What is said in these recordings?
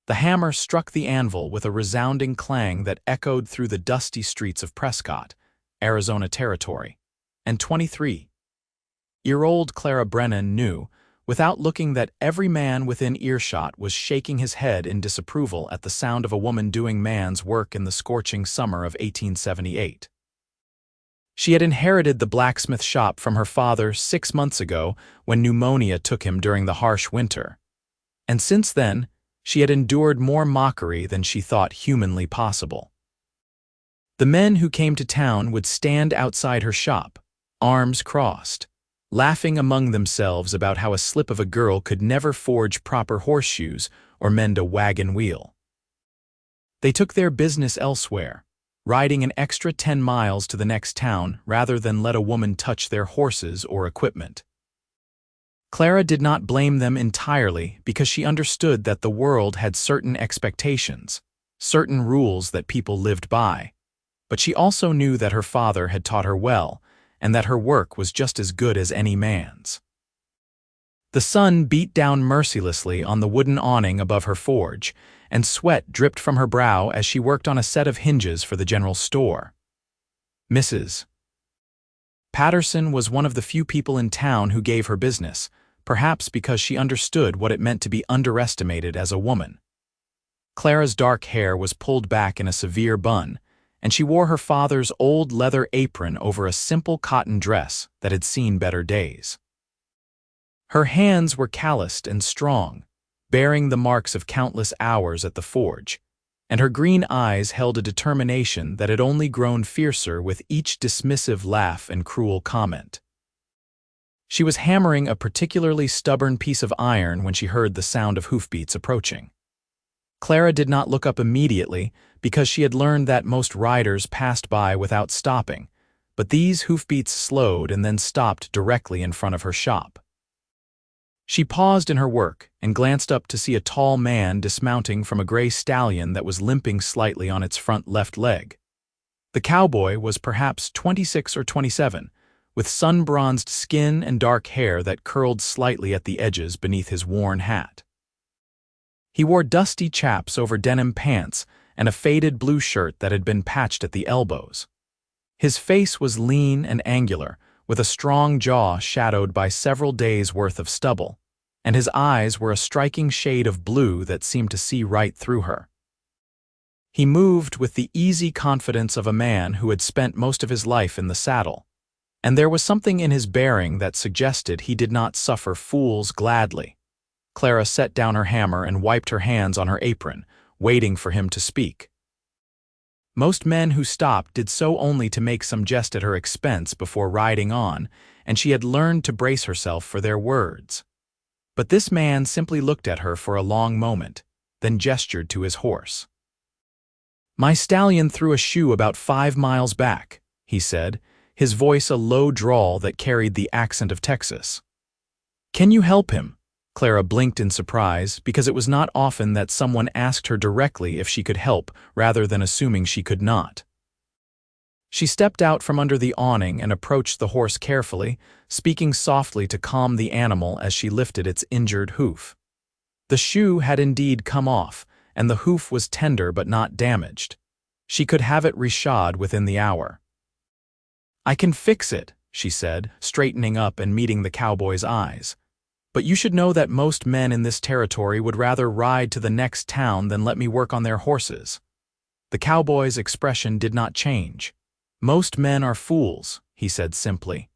The hammer struck the anvil with a resounding clang that echoed through the dusty streets of Prescott, Arizona Territory. And 23-year-old Clara Brennan knew, without looking, that every man within earshot was shaking his head in disapproval at the sound of a woman doing man's work in the scorching summer of 1878. She had inherited the blacksmith shop from her father 6 months ago when pneumonia took him during the harsh winter. And since then, she had endured more mockery than she thought humanly possible. The men who came to town would stand outside her shop, arms crossed, laughing among themselves about how a slip of a girl could never forge proper horseshoes or mend a wagon wheel. They took their business elsewhere, riding an extra 10 miles to the next town rather than let a woman touch their horses or equipment. Clara did not blame them entirely because she understood that the world had certain expectations, certain rules that people lived by, but she also knew that her father had taught her well and that her work was just as good as any man's. The sun beat down mercilessly on the wooden awning above her forge, and sweat dripped from her brow as she worked on a set of hinges for the general store. Mrs. Patterson was one of the few people in town who gave her business, perhaps because she understood what it meant to be underestimated as a woman. Clara's dark hair was pulled back in a severe bun, and she wore her father's old leather apron over a simple cotton dress that had seen better days. Her hands were calloused and strong, bearing the marks of countless hours at the forge, and her green eyes held a determination that had only grown fiercer with each dismissive laugh and cruel comment. She was hammering a particularly stubborn piece of iron when she heard the sound of hoofbeats approaching. Clara did not look up immediately because she had learned that most riders passed by without stopping, but these hoofbeats slowed and then stopped directly in front of her shop. She paused in her work and glanced up to see a tall man dismounting from a gray stallion that was limping slightly on its front left leg. The cowboy was perhaps 26 or 27, with sun-bronzed skin and dark hair that curled slightly at the edges beneath his worn hat. He wore dusty chaps over denim pants and a faded blue shirt that had been patched at the elbows. His face was lean and angular, with a strong jaw shadowed by several days' worth of stubble, and his eyes were a striking shade of blue that seemed to see right through her. He moved with the easy confidence of a man who had spent most of his life in the saddle, and there was something in his bearing that suggested he did not suffer fools gladly. Clara set down her hammer and wiped her hands on her apron, waiting for him to speak. Most men who stopped did so only to make some jest at her expense before riding on, and she had learned to brace herself for their words. But this man simply looked at her for a long moment, then gestured to his horse. "My stallion threw a shoe about 5 miles back," he said, his voice a low drawl that carried the accent of Texas. "Can you help him?" Clara blinked in surprise because it was not often that someone asked her directly if she could help rather than assuming she could not. She stepped out from under the awning and approached the horse carefully, speaking softly to calm the animal as she lifted its injured hoof. The shoe had indeed come off, and the hoof was tender but not damaged. She could have it reshod within the hour. "I can fix it," she said, straightening up and meeting the cowboy's eyes. "But you should know that most men in this territory would rather ride to the next town than let me work on their horses." The cowboy's expression did not change. "Most men are fools," he said simply.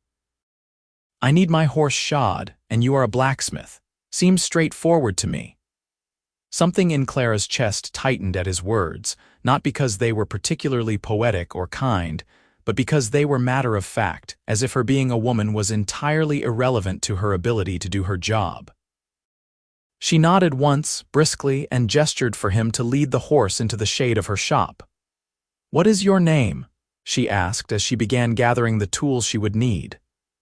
"I need my horse shod, and you are a blacksmith. Seems straightforward to me." Something in Clara's chest tightened at his words, not because they were particularly poetic or kind, but because they were matter of fact, as if her being a woman was entirely irrelevant to her ability to do her job. She nodded once, briskly, and gestured for him to lead the horse into the shade of her shop. "What is your name?" she asked as she began gathering the tools she would need.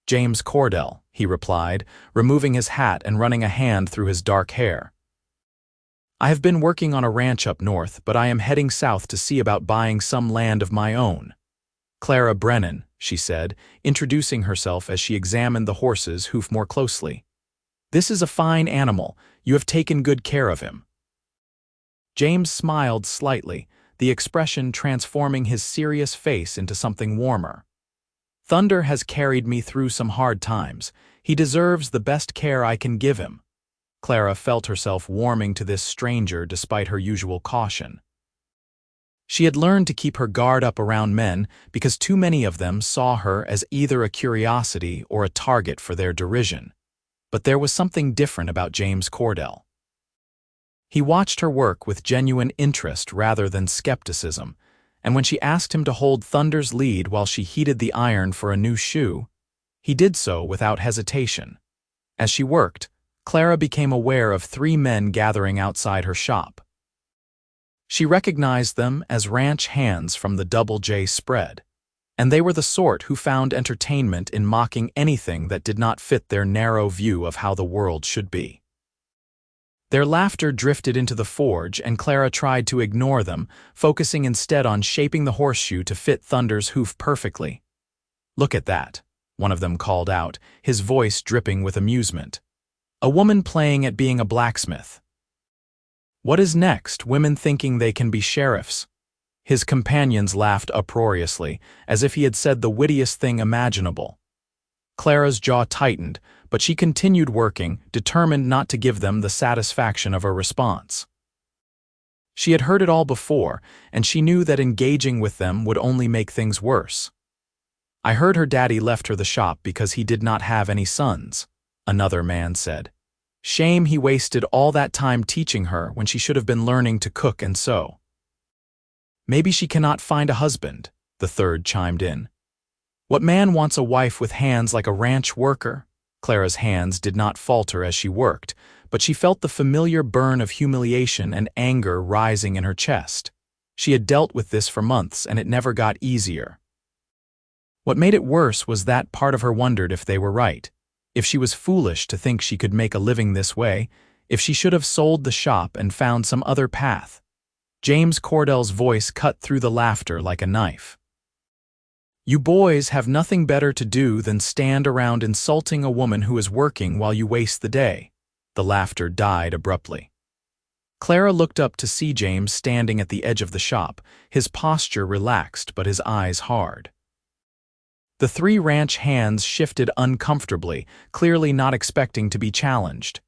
"James Cordell," he replied, removing his hat and running a hand through his dark hair. "I have been working on a ranch up north, but I am heading south to see about buying some land of my own." "Clara Brennan," she said, introducing herself as she examined the horse's hoof more closely. "This is a fine animal. You have taken good care of him." James smiled slightly, the expression transforming his serious face into something warmer. Thunder has carried me through some hard times. He deserves the best care I can give him. Clara felt herself warming to this stranger despite her usual caution. She had learned to keep her guard up around men because too many of them saw her as either a curiosity or a target for their derision. But there was something different about James Cordell. He watched her work with genuine interest rather than skepticism, and when she asked him to hold Thunder's lead while she heated the iron for a new shoe, he did so without hesitation. As she worked, Clara became aware of 3 men gathering outside her shop. She recognized them as ranch hands from the Double J spread, and they were the sort who found entertainment in mocking anything that did not fit their narrow view of how the world should be. Their laughter drifted into the forge, and Clara tried to ignore them, focusing instead on shaping the horseshoe to fit Thunder's hoof perfectly. "Look at that," one of them called out, his voice dripping with amusement. "A woman playing at being a blacksmith. What is next, women thinking they can be sheriffs?" His companions laughed uproariously, as if he had said the wittiest thing imaginable. Clara's jaw tightened, but she continued working, determined not to give them the satisfaction of a response. She had heard it all before, and she knew that engaging with them would only make things worse. "I heard her daddy left her the shop because he did not have any sons," another man said. "Shame he wasted all that time teaching her when she should have been learning to cook and sew." "Maybe she cannot find a husband," the third chimed in. "What man wants a wife with hands like a ranch worker?" Clara's hands did not falter as she worked, but she felt the familiar burn of humiliation and anger rising in her chest. She had dealt with this for months, and it never got easier. What made it worse was that part of her wondered if they were right, if she was foolish to think she could make a living this way, if she should have sold the shop and found some other path. James Cordell's voice cut through the laughter like a knife. "You boys have nothing better to do than stand around insulting a woman who is working while you waste the day." The laughter died abruptly. Clara looked up to see James standing at the edge of the shop, his posture relaxed but his eyes hard. The 3 ranch hands shifted uncomfortably, clearly not expecting to be challenged.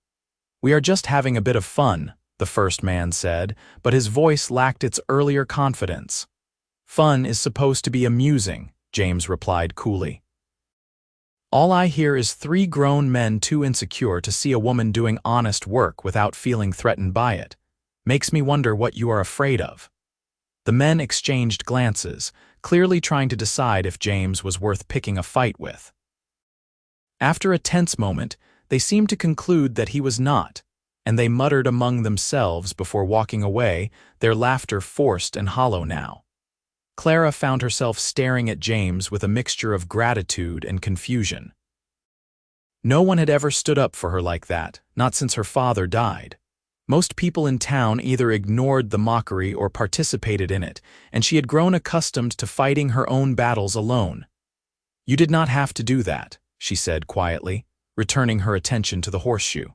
"We are just having a bit of fun," the first man said, but his voice lacked its earlier confidence. "Fun is supposed to be amusing," James replied coolly. "All I hear is 3 grown men too insecure to see a woman doing honest work without feeling threatened by it. Makes me wonder what you are afraid of." The men exchanged glances, clearly trying to decide if James was worth picking a fight with. After a tense moment, they seemed to conclude that he was not, and they muttered among themselves before walking away, their laughter forced and hollow now. Clara found herself staring at James with a mixture of gratitude and confusion. No one had ever stood up for her like that, not since her father died. Most people in town either ignored the mockery or participated in it, and she had grown accustomed to fighting her own battles alone. "You did not have to do that," she said quietly, returning her attention to the horseshoe.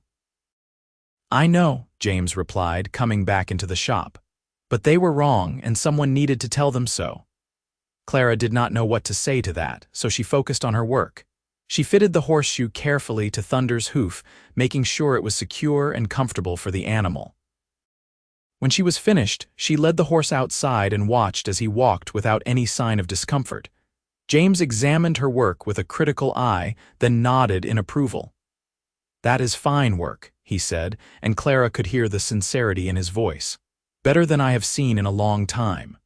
"I know," James replied, coming back into the shop. "But they were wrong, and someone needed to tell them so." Clara did not know what to say to that, so she focused on her work. She fitted the horseshoe carefully to Thunder's hoof, making sure it was secure and comfortable for the animal. When she was finished, she led the horse outside and watched as he walked without any sign of discomfort. James examined her work with a critical eye, then nodded in approval. "That is fine work," he said, and Clara could hear the sincerity in his voice. "Better than I have seen in a long time."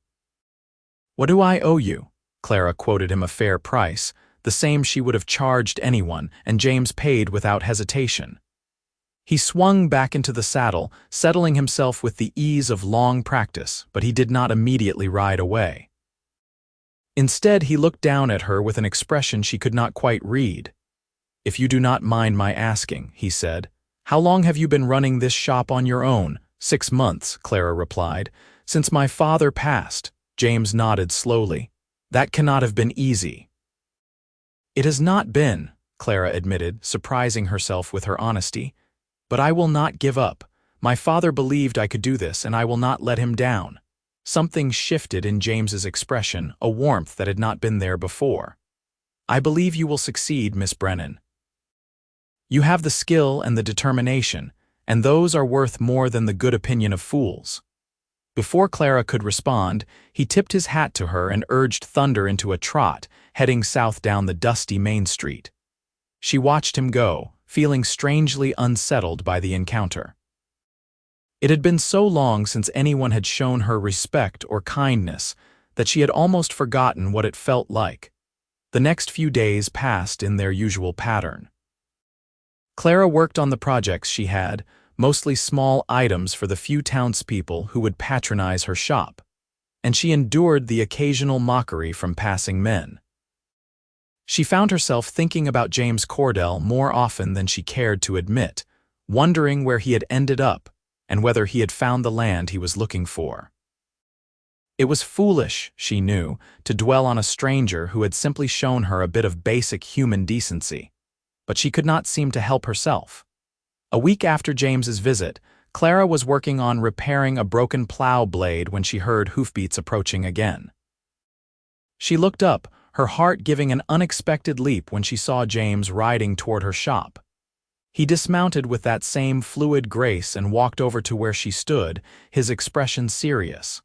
"What do I owe you?" Clara quoted him a fair price, the same she would have charged anyone, and James paid without hesitation. He swung back into the saddle, settling himself with the ease of long practice, but he did not immediately ride away. Instead, he looked down at her with an expression she could not quite read. "If you do not mind my asking," he said, "how long have you been running this shop on your own?" 6 months, Clara replied. "Since my father passed." James nodded slowly. "That cannot have been easy." "It has not been," Clara admitted, surprising herself with her honesty. "But I will not give up. My father believed I could do this, and I will not let him down." Something shifted in James's expression, a warmth that had not been there before. "I believe you will succeed, Miss Brennan. You have the skill and the determination, and those are worth more than the good opinion of fools." Before Clara could respond, he tipped his hat to her and urged Thunder into a trot, heading south down the dusty Main Street. She watched him go, feeling strangely unsettled by the encounter. It had been so long since anyone had shown her respect or kindness that she had almost forgotten what it felt like. The next few days passed in their usual pattern. Clara worked on the projects she had, mostly small items for the few townspeople who would patronize her shop, and she endured the occasional mockery from passing men. She found herself thinking about James Cordell more often than she cared to admit, wondering where he had ended up and whether he had found the land he was looking for. It was foolish, she knew, to dwell on a stranger who had simply shown her a bit of basic human decency, but she could not seem to help herself. A week after James's visit, Clara was working on repairing a broken plow blade when she heard hoofbeats approaching again. She looked up, her heart giving an unexpected leap when she saw James riding toward her shop. He dismounted with that same fluid grace and walked over to where she stood, his expression serious.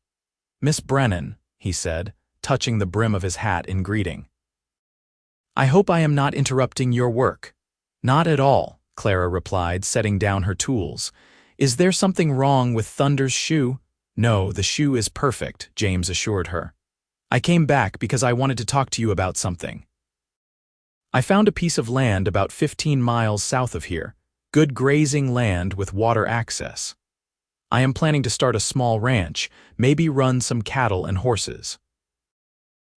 "Miss Brennan," he said, touching the brim of his hat in greeting. "I hope I am not interrupting your work." "Not at all," Clara replied, setting down her tools. "Is there something wrong with Thunder's shoe?" "No, the shoe is perfect," James assured her. "I came back because I wanted to talk to you about something. I found a piece of land about 15 miles south of here, good grazing land with water access. I am planning to start a small ranch, maybe run some cattle and horses.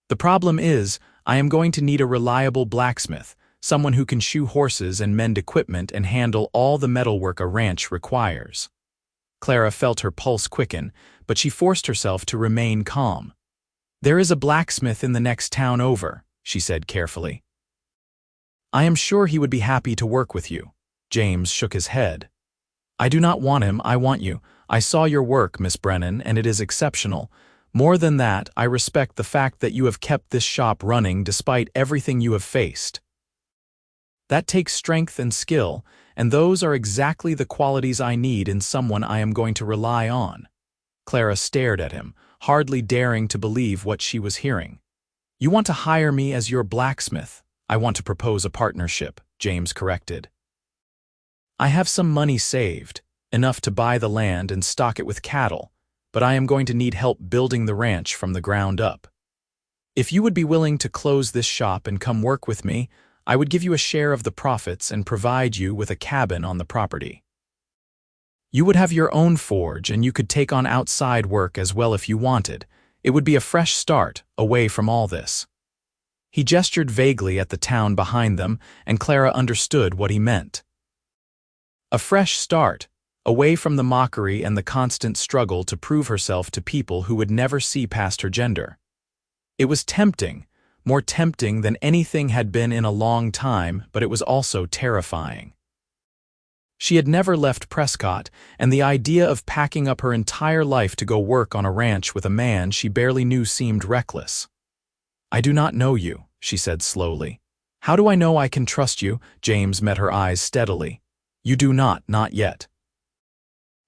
The problem is, I am going to need a reliable blacksmith, someone who can shoe horses and mend equipment and handle all the metalwork a ranch requires." Clara felt her pulse quicken, but she forced herself to remain calm. "There is a blacksmith in the next town over," she said carefully. "I am sure he would be happy to work with you." James shook his head. "I do not want him, I want you. I saw your work, Miss Brennan, and it is exceptional. More than that, I respect the fact that you have kept this shop running despite everything you have faced. That takes strength and skill, and those are exactly the qualities I need in someone I am going to rely on." Clara stared at him, hardly daring to believe what she was hearing. "You want to hire me as your blacksmith?" "I want to propose a partnership," James corrected. "I have some money saved, enough to buy the land and stock it with cattle, but I am going to need help building the ranch from the ground up. If you would be willing to close this shop and come work with me, I would give you a share of the profits and provide you with a cabin on the property. You would have your own forge and you could take on outside work as well if you wanted. It would be a fresh start, away from all this." He gestured vaguely at the town behind them, and Clara understood what he meant. A fresh start, away from the mockery and the constant struggle to prove herself to people who would never see past her gender. It was tempting, more tempting than anything had been in a long time, but it was also terrifying. She had never left Prescott, and the idea of packing up her entire life to go work on a ranch with a man she barely knew seemed reckless. "I do not know you," she said slowly. "How do I know I can trust you?" James met her eyes steadily. "You do not yet.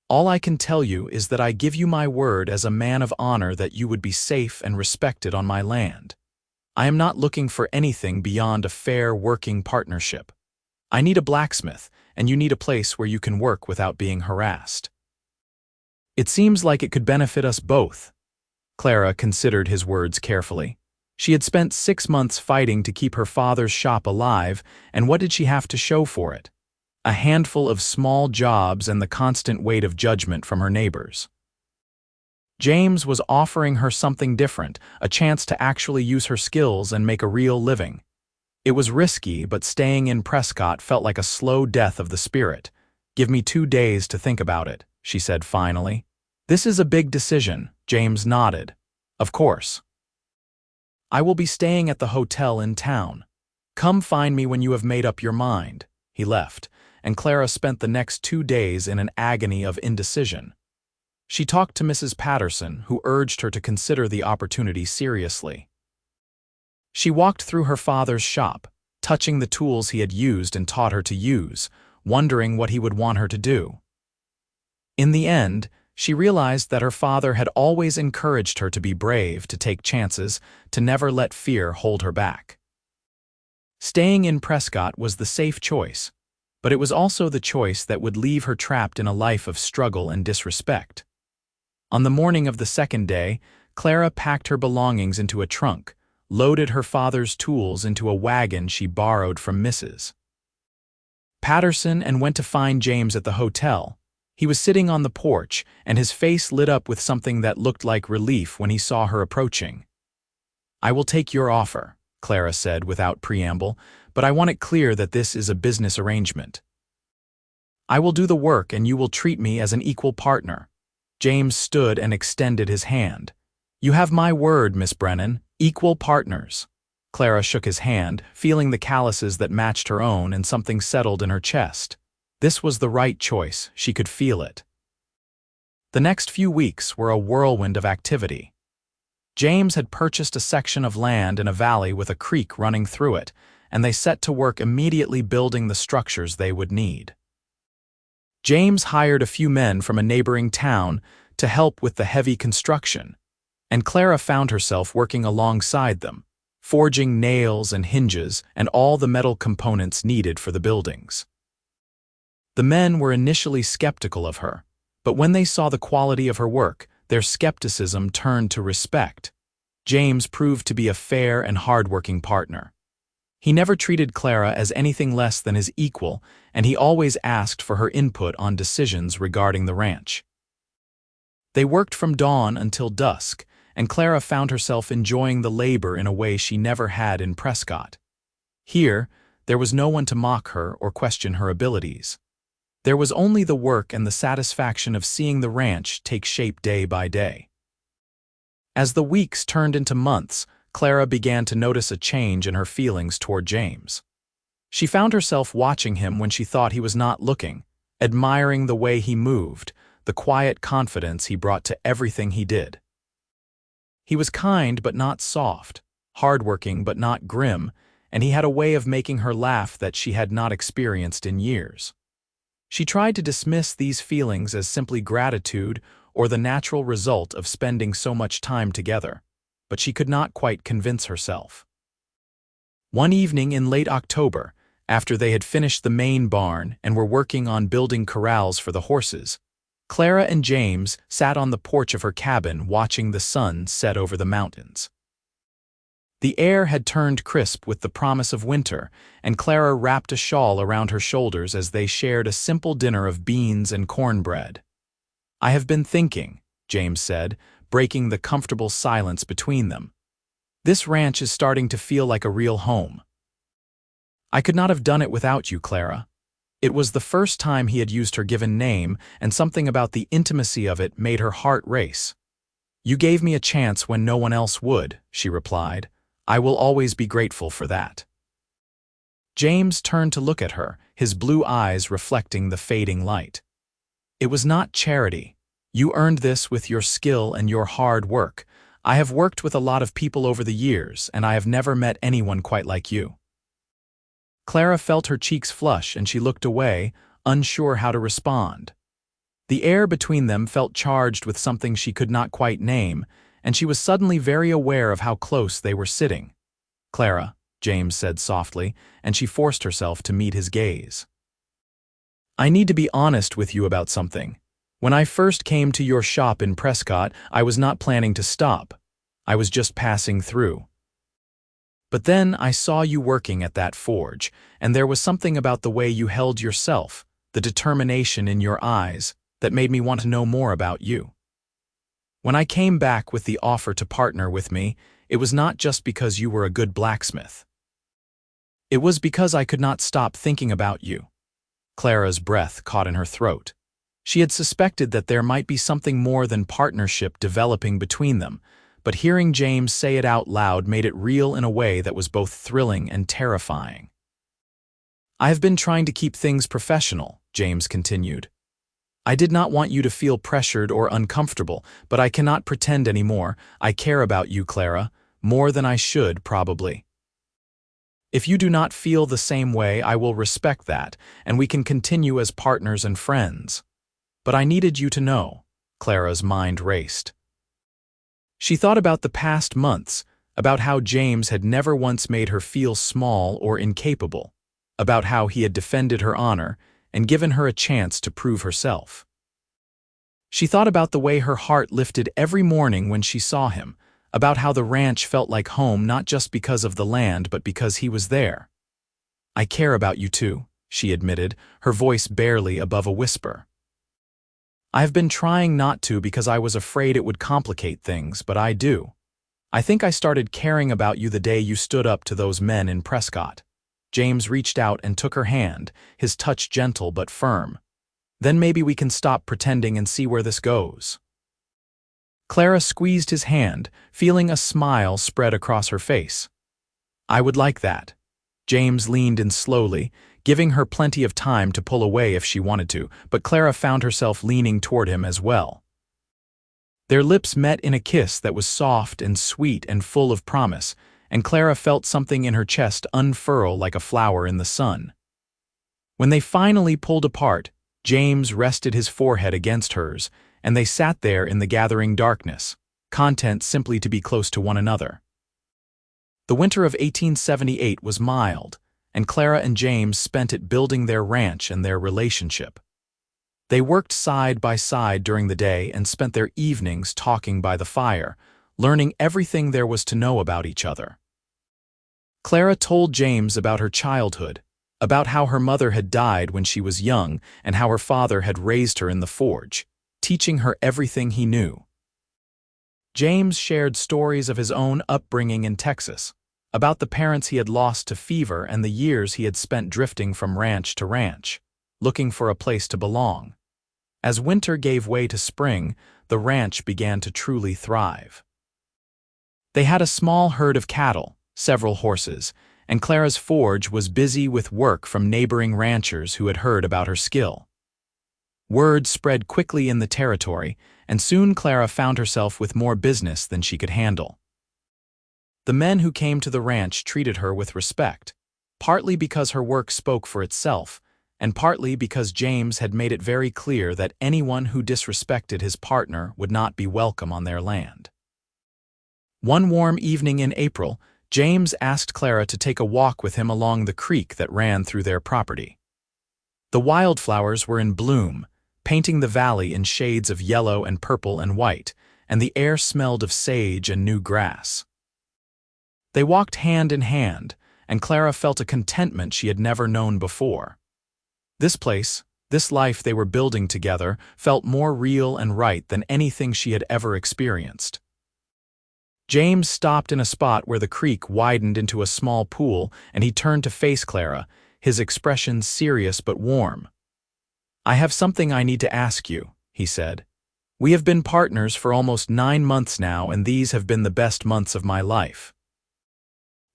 All I can tell you is that I give you my word as a man of honor that you would be safe and respected on my land. I am not looking for anything beyond a fair working partnership. I need a blacksmith, and you need a place where you can work without being harassed. It seems like it could benefit us both." Clara considered his words carefully. She had spent 6 months fighting to keep her father's shop alive, and what did she have to show for it? A handful of small jobs and the constant weight of judgment from her neighbors. James was offering her something different, a chance to actually use her skills and make a real living. It was risky, but staying in Prescott felt like a slow death of the spirit. "Give me 2 days to think about it," she said finally. "This is a big decision," James nodded. "Of course. I will be staying at the hotel in town. Come find me when you have made up your mind." He left, and Clara spent the next 2 days in an agony of indecision. She talked to Mrs. Patterson, who urged her to consider the opportunity seriously. She walked through her father's shop, touching the tools he had used and taught her to use, wondering what he would want her to do. In the end, she realized that her father had always encouraged her to be brave, to take chances, to never let fear hold her back. Staying in Prescott was the safe choice, but it was also the choice that would leave her trapped in a life of struggle and disrespect. On the morning of the second day, Clara packed her belongings into a trunk, loaded her father's tools into a wagon she borrowed from Mrs. Patterson, and went to find James at the hotel. He was sitting on the porch, and his face lit up with something that looked like relief when he saw her approaching. "I will take your offer," Clara said without preamble, "but I want it clear that this is a business arrangement. I will do the work and you will treat me as an equal partner." James stood and extended his hand. "You have my word, Miss Brennan, equal partners." Clara shook his hand, feeling the calluses that matched her own, and something settled in her chest. This was the right choice, she could feel it. The next few weeks were a whirlwind of activity. James had purchased a section of land in a valley with a creek running through it, and they set to work immediately building the structures they would need. James hired a few men from a neighboring town to help with the heavy construction, and Clara found herself working alongside them, forging nails and hinges and all the metal components needed for the buildings. The men were initially skeptical of her, but when they saw the quality of her work, their skepticism turned to respect. James proved to be a fair and hardworking partner. He never treated Clara as anything less than his equal, and he always asked for her input on decisions regarding the ranch. They worked from dawn until dusk, and Clara found herself enjoying the labor in a way she never had in Prescott. Here, there was no one to mock her or question her abilities. There was only the work and the satisfaction of seeing the ranch take shape day by day. As the weeks turned into months, Clara began to notice a change in her feelings toward James. She found herself watching him when she thought he was not looking, admiring the way he moved, the quiet confidence he brought to everything he did. He was kind but not soft, hardworking but not grim, and he had a way of making her laugh that she had not experienced in years. She tried to dismiss these feelings as simply gratitude or the natural result of spending so much time together, but she could not quite convince herself. One evening in late October, after they had finished the main barn and were working on building corrals for the horses, Clara and James sat on the porch of her cabin watching the sun set over the mountains. The air had turned crisp with the promise of winter, and Clara wrapped a shawl around her shoulders as they shared a simple dinner of beans and cornbread. "I have been thinking," James said, breaking the comfortable silence between them. "This ranch is starting to feel like a real home. I could not have done it without you, Clara." It was the first time he had used her given name, and something about the intimacy of it made her heart race. "You gave me a chance when no one else would," she replied. "I will always be grateful for that." James turned to look at her, his blue eyes reflecting the fading light. "It was not charity. You earned this with your skill and your hard work. I have worked with a lot of people over the years, and I have never met anyone quite like you." Clara felt her cheeks flush, and she looked away, unsure how to respond. The air between them felt charged with something she could not quite name, and she was suddenly very aware of how close they were sitting. "Clara," James said softly, and she forced herself to meet his gaze. "I need to be honest with you about something. When I first came to your shop in Prescott, I was not planning to stop. I was just passing through. But then I saw you working at that forge, and there was something about the way you held yourself, the determination in your eyes, that made me want to know more about you. When I came back with the offer to partner with me, it was not just because you were a good blacksmith. It was because I could not stop thinking about you." Clara's breath caught in her throat. She had suspected that there might be something more than partnership developing between them, but hearing James say it out loud made it real in a way that was both thrilling and terrifying. "I have been trying to keep things professional," James continued. "I did not want you to feel pressured or uncomfortable, but I cannot pretend anymore. I care about you, Clara, more than I should, probably. If you do not feel the same way, I will respect that, and we can continue as partners and friends. But I needed you to know." Clara's mind raced. She thought about the past months, about how James had never once made her feel small or incapable, about how he had defended her honor and given her a chance to prove herself. She thought about the way her heart lifted every morning when she saw him, about how the ranch felt like home not just because of the land but because he was there. "I care about you too," she admitted, her voice barely above a whisper. "I have been trying not to because I was afraid it would complicate things, but I do. I think I started caring about you the day you stood up to those men in Prescott." James reached out and took her hand, his touch gentle but firm. "Then maybe we can stop pretending and see where this goes." Clara squeezed his hand, feeling a smile spread across her face. "I would like that." James leaned in slowly, giving her plenty of time to pull away if she wanted to, but Clara found herself leaning toward him as well. Their lips met in a kiss that was soft and sweet and full of promise, and Clara felt something in her chest unfurl like a flower in the sun. When they finally pulled apart, James rested his forehead against hers, and they sat there in the gathering darkness, content simply to be close to one another. The winter of 1878 was mild, and Clara and James spent it building their ranch and their relationship. They worked side by side during the day and spent their evenings talking by the fire, learning everything there was to know about each other. Clara told James about her childhood, about how her mother had died when she was young and how her father had raised her in the forge, teaching her everything he knew. James shared stories of his own upbringing in Texas, about the parents he had lost to fever and the years he had spent drifting from ranch to ranch, looking for a place to belong. As winter gave way to spring, the ranch began to truly thrive. They had a small herd of cattle, several horses, and Clara's forge was busy with work from neighboring ranchers who had heard about her skill. Word spread quickly in the territory, and soon Clara found herself with more business than she could handle. The men who came to the ranch treated her with respect, partly because her work spoke for itself, and partly because James had made it very clear that anyone who disrespected his partner would not be welcome on their land. One warm evening in April, James asked Clara to take a walk with him along the creek that ran through their property. The wildflowers were in bloom, painting the valley in shades of yellow and purple and white, and the air smelled of sage and new grass. They walked hand in hand, and Clara felt a contentment she had never known before. This place, this life they were building together, felt more real and right than anything she had ever experienced. James stopped in a spot where the creek widened into a small pool, and he turned to face Clara, his expression serious but warm. "I have something I need to ask you," he said. "We have been partners for almost 9 months now, and these have been the best months of my life.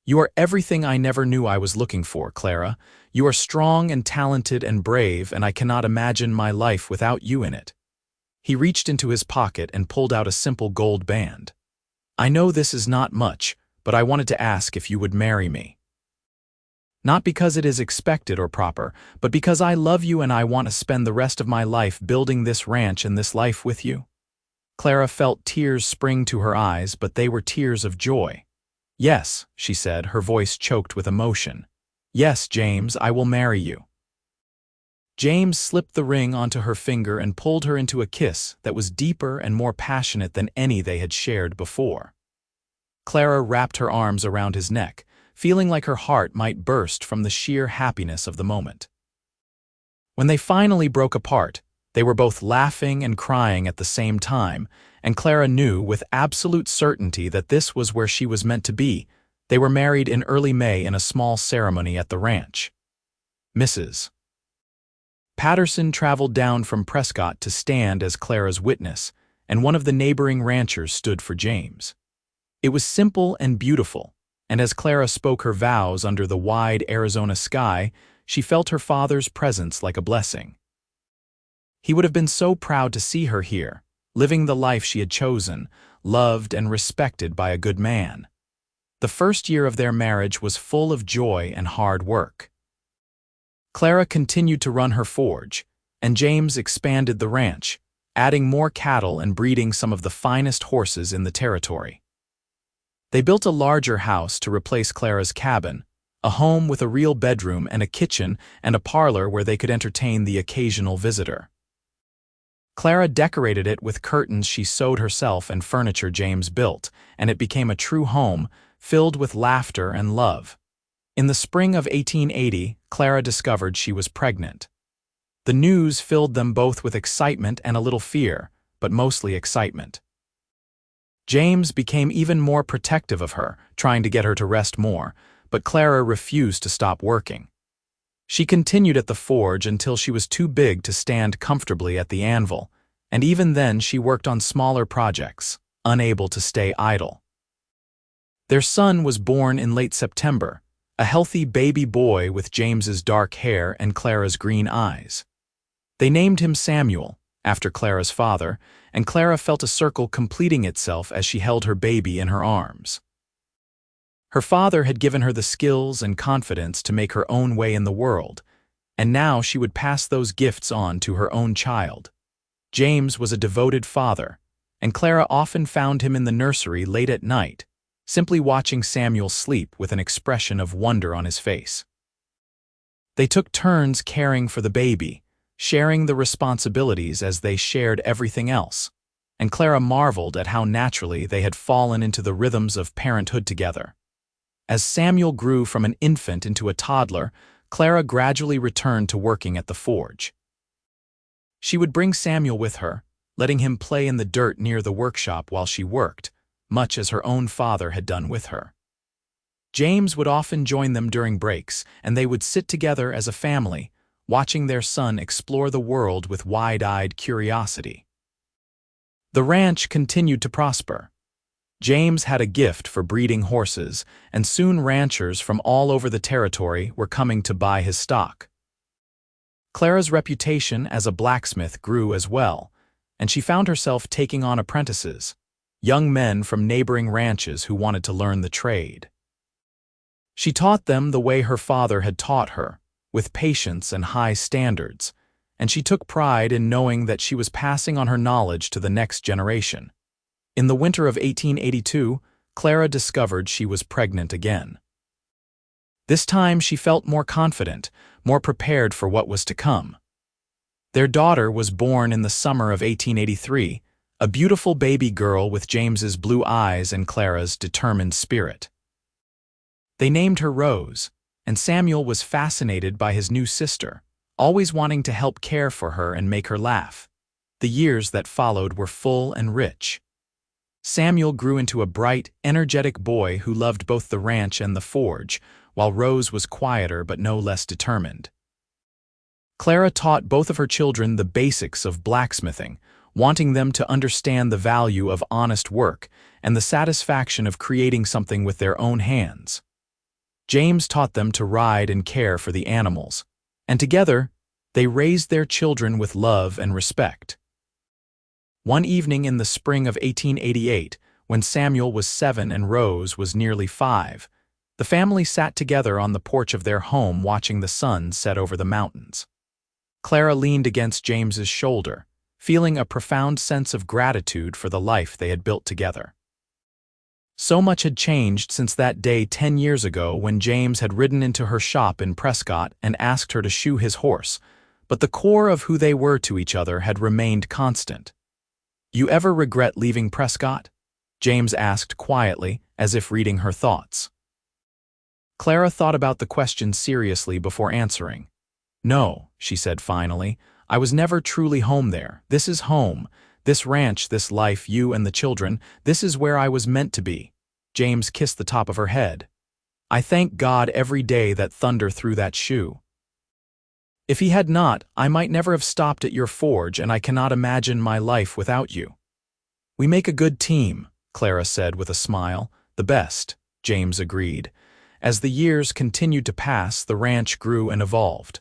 You are everything I never knew I was looking for, Clara. You are strong and talented and brave, and I cannot imagine my life without you in it." He reached into his pocket and pulled out a simple gold band. "I know this is not much, but I wanted to ask if you would marry me. Not because it is expected or proper, but because I love you and I want to spend the rest of my life building this ranch and this life with you." Clara felt tears spring to her eyes, but they were tears of joy. "Yes," she said, her voice choked with emotion. "Yes, James, I will marry you." James slipped the ring onto her finger and pulled her into a kiss that was deeper and more passionate than any they had shared before. Clara wrapped her arms around his neck, feeling like her heart might burst from the sheer happiness of the moment. When they finally broke apart, they were both laughing and crying at the same time, and Clara knew with absolute certainty that this was where she was meant to be. They were married in early May in a small ceremony at the ranch. Mrs. Patterson traveled down from Prescott to stand as Clara's witness, and one of the neighboring ranchers stood for James. It was simple and beautiful, and as Clara spoke her vows under the wide Arizona sky, she felt her father's presence like a blessing. He would have been so proud to see her here, living the life she had chosen, loved and respected by a good man. The first year of their marriage was full of joy and hard work. Clara continued to run her forge, and James expanded the ranch, adding more cattle and breeding some of the finest horses in the territory. They built a larger house to replace Clara's cabin, a home with a real bedroom and a kitchen and a parlor where they could entertain the occasional visitor. Clara decorated it with curtains she sewed herself and furniture James built, and it became a true home, filled with laughter and love. In the spring of 1880, Clara discovered she was pregnant. The news filled them both with excitement and a little fear, but mostly excitement. James became even more protective of her, trying to get her to rest more, but Clara refused to stop working. She continued at the forge until she was too big to stand comfortably at the anvil, and even then she worked on smaller projects, unable to stay idle. Their son was born in late September, a healthy baby boy with James's dark hair and Clara's green eyes. They named him Samuel, after Clara's father, and Clara felt a circle completing itself as she held her baby in her arms. Her father had given her the skills and confidence to make her own way in the world, and now she would pass those gifts on to her own child. James was a devoted father, and Clara often found him in the nursery late at night, simply watching Samuel sleep with an expression of wonder on his face. They took turns caring for the baby, sharing the responsibilities as they shared everything else, and Clara marveled at how naturally they had fallen into the rhythms of parenthood together. As Samuel grew from an infant into a toddler, Clara gradually returned to working at the forge. She would bring Samuel with her, letting him play in the dirt near the workshop while she worked, much as her own father had done with her. James would often join them during breaks, and they would sit together as a family, watching their son explore the world with wide-eyed curiosity. The ranch continued to prosper. James had a gift for breeding horses, and soon ranchers from all over the territory were coming to buy his stock. Clara's reputation as a blacksmith grew as well, and she found herself taking on apprentices, young men from neighboring ranches who wanted to learn the trade. She taught them the way her father had taught her, with patience and high standards, and she took pride in knowing that she was passing on her knowledge to the next generation. In the winter of 1882, Clara discovered she was pregnant again. This time she felt more confident, more prepared for what was to come. Their daughter was born in the summer of 1883, a beautiful baby girl with James's blue eyes and Clara's determined spirit. They named her Rose, and Samuel was fascinated by his new sister, always wanting to help care for her and make her laugh. The years that followed were full and rich. Samuel grew into a bright, energetic boy who loved both the ranch and the forge, while Rose was quieter but no less determined. Clara taught both of her children the basics of blacksmithing, wanting them to understand the value of honest work and the satisfaction of creating something with their own hands. James taught them to ride and care for the animals, and together they raised their children with love and respect. One evening in the spring of 1888, when Samuel was 7 and Rose was nearly 5, the family sat together on the porch of their home watching the sun set over the mountains. Clara leaned against James's shoulder, feeling a profound sense of gratitude for the life they had built together. So much had changed since that day 10 years ago when James had ridden into her shop in Prescott and asked her to shoe his horse, but the core of who they were to each other had remained constant. "You ever regret leaving Prescott?" James asked quietly, as if reading her thoughts. Clara thought about the question seriously before answering. "No," she said finally, "I was never truly home there. This is home. This ranch, this life, you and the children, this is where I was meant to be." James kissed the top of her head. "I thank God every day that thunder threw that shoe. If he had not, I might never have stopped at your forge, and I cannot imagine my life without you." "We make a good team," Clara said with a smile. "The best," James agreed. As the years continued to pass, the ranch grew and evolved.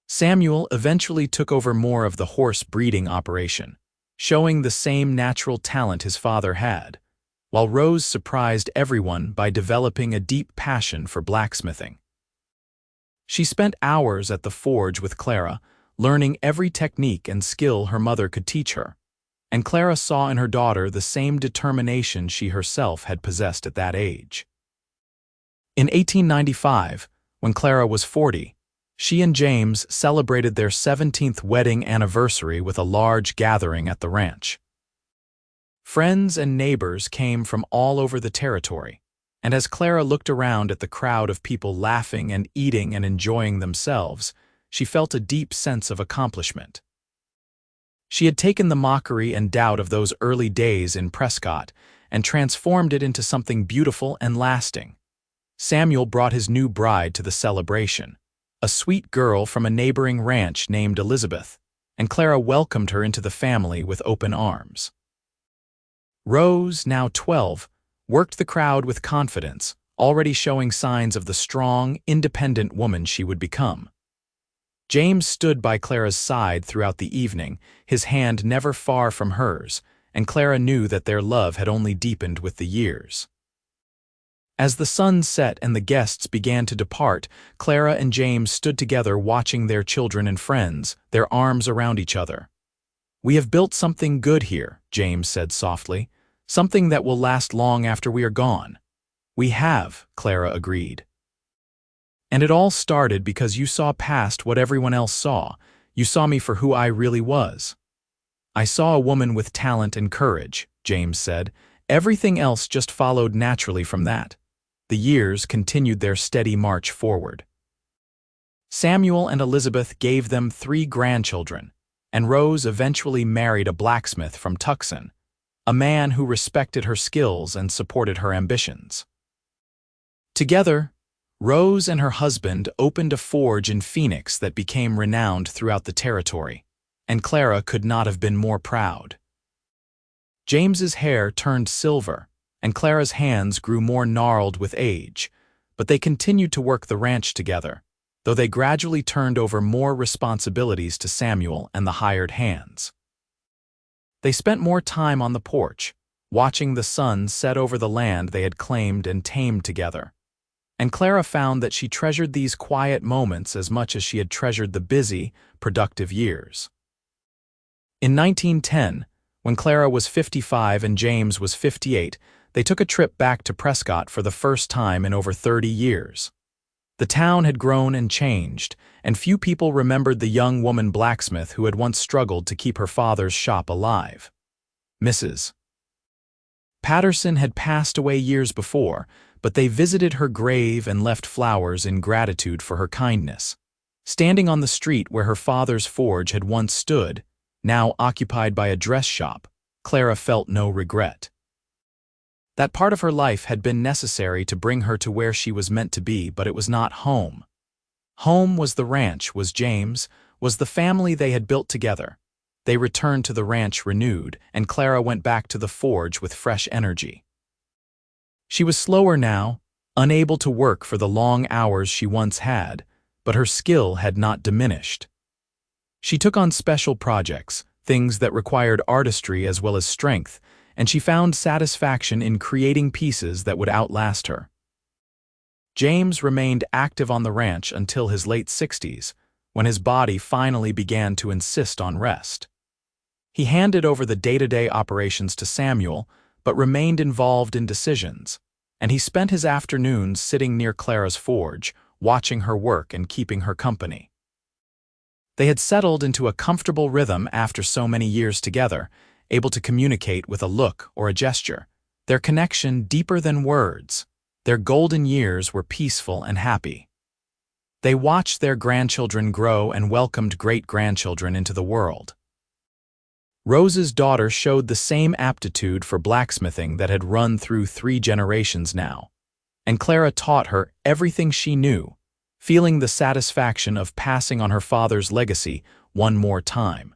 Samuel eventually took over more of the horse breeding operation, showing the same natural talent his father had, while Rose surprised everyone by developing a deep passion for blacksmithing. She spent hours at the forge with Clara, learning every technique and skill her mother could teach her, and Clara saw in her daughter the same determination she herself had possessed at that age. In 1895, when Clara was 40, she and James celebrated their 17th wedding anniversary with a large gathering at the ranch. Friends and neighbors came from all over the territory, and as Clara looked around at the crowd of people laughing and eating and enjoying themselves, she felt a deep sense of accomplishment. She had taken the mockery and doubt of those early days in Prescott and transformed it into something beautiful and lasting. Samuel brought his new bride to the celebration, a sweet girl from a neighboring ranch named Elizabeth, and Clara welcomed her into the family with open arms. Rose, now 12, worked the crowd with confidence, already showing signs of the strong, independent woman she would become. James stood by Clara's side throughout the evening, his hand never far from hers, and Clara knew that their love had only deepened with the years. As the sun set and the guests began to depart, Clara and James stood together watching their children and friends, their arms around each other. "We have built something good here," James said softly, "something that will last long after we are gone." "We have," Clara agreed. "And it all started because you saw past what everyone else saw. You saw me for who I really was." "I saw a woman with talent and courage," James said. "Everything else just followed naturally from that." The years continued their steady march forward. Samuel and Elizabeth gave them 3 grandchildren, and Rose eventually married a blacksmith from Tucson, a man who respected her skills and supported her ambitions. Together, Rose and her husband opened a forge in Phoenix that became renowned throughout the territory, and Clara could not have been more proud. James's hair turned silver, and Clara's hands grew more gnarled with age, but they continued to work the ranch together, though they gradually turned over more responsibilities to Samuel and the hired hands. They spent more time on the porch, watching the sun set over the land they had claimed and tamed together, and Clara found that she treasured these quiet moments as much as she had treasured the busy, productive years. In 1910, when Clara was 55 and James was 58, they took a trip back to Prescott for the first time in over 30 years. The town had grown and changed, and few people remembered the young woman blacksmith who had once struggled to keep her father's shop alive. Mrs. Patterson had passed away years before, but they visited her grave and left flowers in gratitude for her kindness. Standing on the street where her father's forge had once stood, now occupied by a dress shop, Clara felt no regret. That part of her life had been necessary to bring her to where she was meant to be, but it was not home. Home was the ranch, was James, was the family they had built together. They returned to the ranch renewed, and Clara went back to the forge with fresh energy. She was slower now, unable to work for the long hours she once had, but her skill had not diminished. She took on special projects, things that required artistry as well as strength, and she found satisfaction in creating pieces that would outlast her. James remained active on the ranch until his late 60s, when his body finally began to insist on rest. He handed over the day-to-day operations to Samuel, but remained involved in decisions, and he spent his afternoons sitting near Clara's forge, watching her work and keeping her company. They had settled into a comfortable rhythm after so many years together, able to communicate with a look or a gesture, their connection deeper than words. Their golden years were peaceful and happy. They watched their grandchildren grow and welcomed great-grandchildren into the world. Rose's daughter showed the same aptitude for blacksmithing that had run through 3 generations now, and Clara taught her everything she knew, feeling the satisfaction of passing on her father's legacy one more time.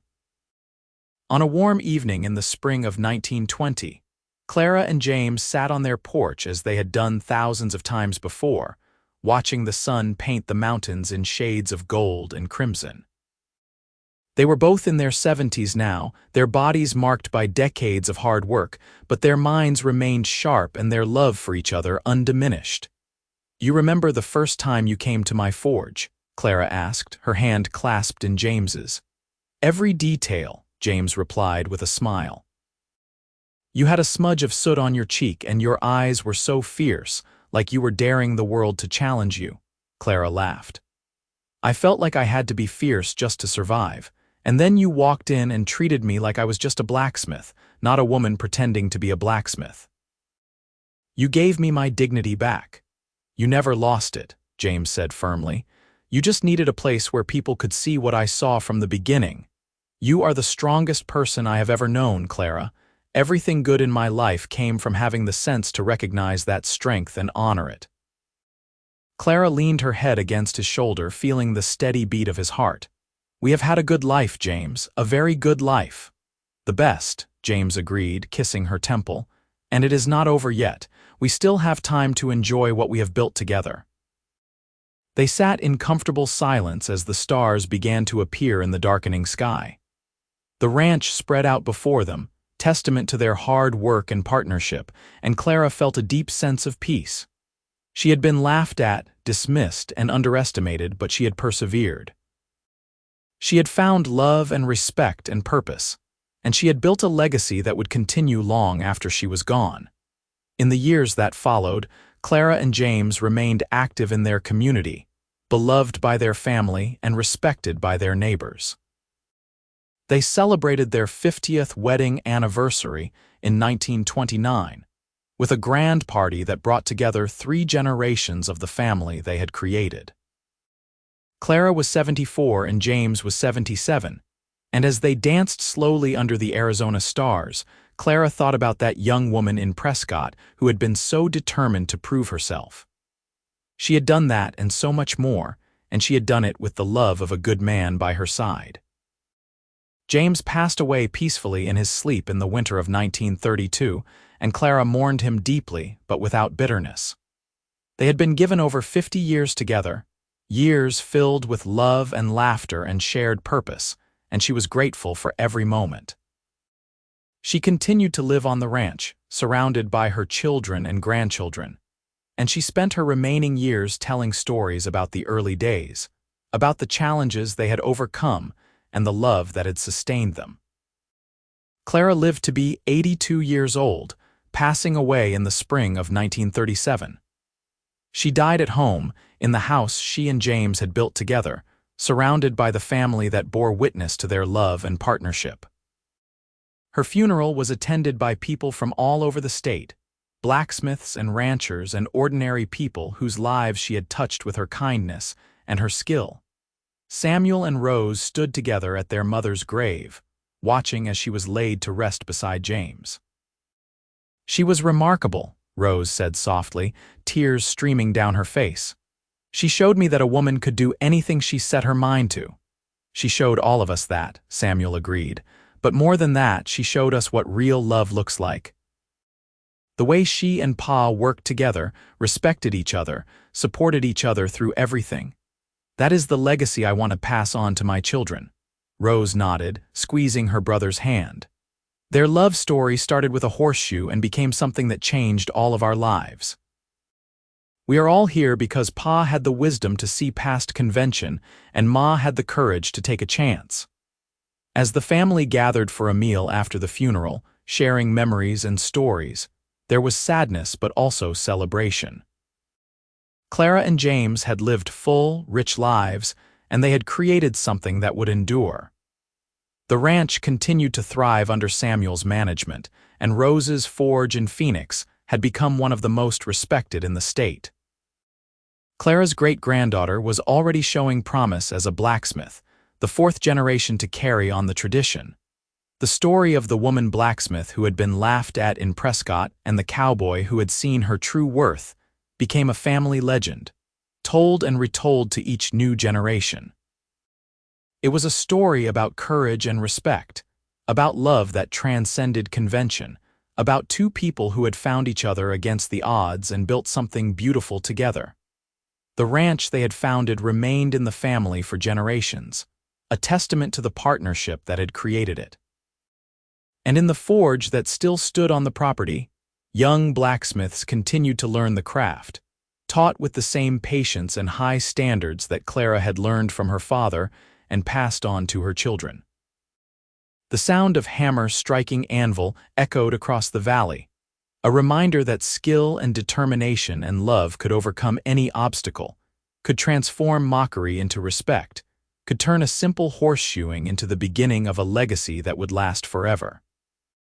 On a warm evening in the spring of 1920, Clara and James sat on their porch as they had done thousands of times before, watching the sun paint the mountains in shades of gold and crimson. They were both in their 70s now, their bodies marked by decades of hard work, but their minds remained sharp and their love for each other undiminished. "You remember the first time you came to my forge?" Clara asked, her hand clasped in James's. "Every detail," James replied with a smile. "You had a smudge of soot on your cheek and your eyes were so fierce, like you were daring the world to challenge you," Clara laughed. "I felt like I had to be fierce just to survive. And then you walked in and treated me like I was just a blacksmith, not a woman pretending to be a blacksmith. You gave me my dignity back." "You never lost it," James said firmly. "You just needed a place where people could see what I saw from the beginning. You are the strongest person I have ever known, Clara. Everything good in my life came from having the sense to recognize that strength and honor it." Clara leaned her head against his shoulder, feeling the steady beat of his heart. "We have had a good life, James, a very good life." "The best," James agreed, kissing her temple. "And it is not over yet. We still have time to enjoy what we have built together." They sat in comfortable silence as the stars began to appear in the darkening sky. The ranch spread out before them, testament to their hard work and partnership, and Clara felt a deep sense of peace. She had been laughed at, dismissed, and underestimated, but she had persevered. She had found love and respect and purpose, and she had built a legacy that would continue long after she was gone. In the years that followed, Clara and James remained active in their community, beloved by their family and respected by their neighbors. They celebrated their 50th wedding anniversary in 1929, with a grand party that brought together 3 generations of the family they had created. Clara was 74 and James was 77, and as they danced slowly under the Arizona stars, Clara thought about that young woman in Prescott who had been so determined to prove herself. She had done that and so much more, and she had done it with the love of a good man by her side. James passed away peacefully in his sleep in the winter of 1932, and Clara mourned him deeply but without bitterness. They had been given over 50 years together, years filled with love and laughter and shared purpose, and she was grateful for every moment. She continued to live on the ranch, surrounded by her children and grandchildren, and she spent her remaining years telling stories about the early days, about the challenges they had overcome and the love that had sustained them. Clara lived to be 82 years old, passing away in the spring of 1937. She died at home, in the house she and James had built together, surrounded by the family that bore witness to their love and partnership. Her funeral was attended by people from all over the state, blacksmiths and ranchers and ordinary people whose lives she had touched with her kindness and her skill. Samuel and Rose stood together at their mother's grave, watching as she was laid to rest beside James. "She was remarkable," Rose said softly, tears streaming down her face. "She showed me that a woman could do anything she set her mind to." "She showed all of us that," Samuel agreed. "But more than that, she showed us what real love looks like. The way she and Pa worked together, respected each other, supported each other through everything. That is the legacy I want to pass on to my children." Rose nodded, squeezing her brother's hand. "Their love story started with a horseshoe and became something that changed all of our lives. We are all here because Pa had the wisdom to see past convention and Ma had the courage to take a chance." As the family gathered for a meal after the funeral, sharing memories and stories, there was sadness but also celebration. Clara and James had lived full, rich lives, and they had created something that would endure. The ranch continued to thrive under Samuel's management, and Rose's forge in Phoenix had become one of the most respected in the state. Clara's great-granddaughter was already showing promise as a blacksmith, the 4th generation to carry on the tradition. The story of the woman blacksmith who had been laughed at in Prescott and the cowboy who had seen her true worth became a family legend, told and retold to each new generation. It was a story about courage and respect, about love that transcended convention, about two people who had found each other against the odds and built something beautiful together. The ranch they had founded remained in the family for generations, a testament to the partnership that had created it. And in the forge that still stood on the property, young blacksmiths continued to learn the craft, taught with the same patience and high standards that Clara had learned from her father and passed on to her children. The sound of hammer striking anvil echoed across the valley, a reminder that skill and determination and love could overcome any obstacle, could transform mockery into respect, could turn a simple horseshoeing into the beginning of a legacy that would last forever.